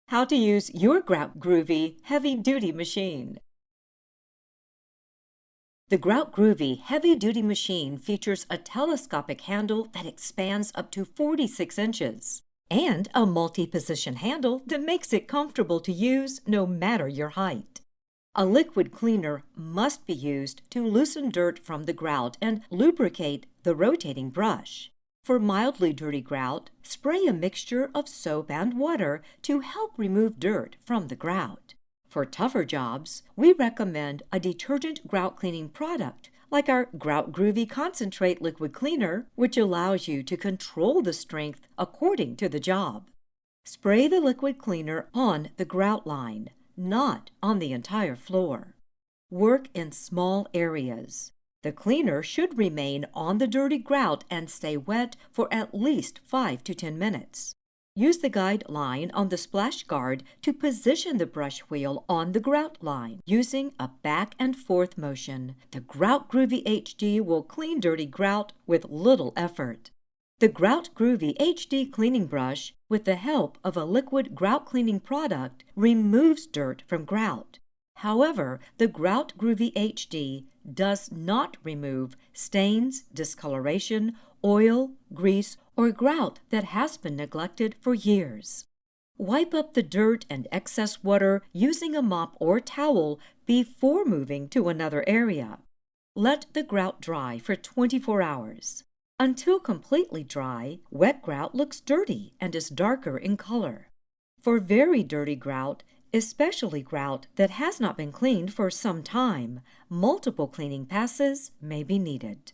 How to use your Grout Groovy heavy-duty machine. The Grout Groovy heavy-duty machine features a telescopic handle that expands up to 46 inches and a multi-position handle that makes it comfortable to use no matter your height. A liquid cleaner must be used to loosen dirt from the grout and lubricate the rotating brush. For mildly dirty grout, spray a mixture of soap and water to help remove dirt from the grout. For tougher jobs, we recommend a detergent grout cleaning product like our Grout Groovy Concentrate Liquid Cleaner, which allows you to control the strength according to the job. Spray the liquid cleaner on the grout line, not on the entire floor. Work in small areas. The cleaner should remain on the dirty grout and stay wet for at least 5 to 10 minutes. Use the guide line on the splash guard to position the brush wheel on the grout line. Using a back and forth motion, the Grout Groovy HD will clean dirty grout with little effort. The Grout Groovy HD cleaning brush, with the help of a liquid grout cleaning product, removes dirt from grout. However, the Grout Groovy HD does not remove stains, discoloration, oil, grease, or grout that has been neglected for years. Wipe up the dirt and excess water using a mop or towel before moving to another area. Let the grout dry for 24 hours. Until completely dry, wet grout looks dirty and is darker in color. For very dirty grout, especially grout that has not been cleaned for some time, multiple cleaning passes may be needed.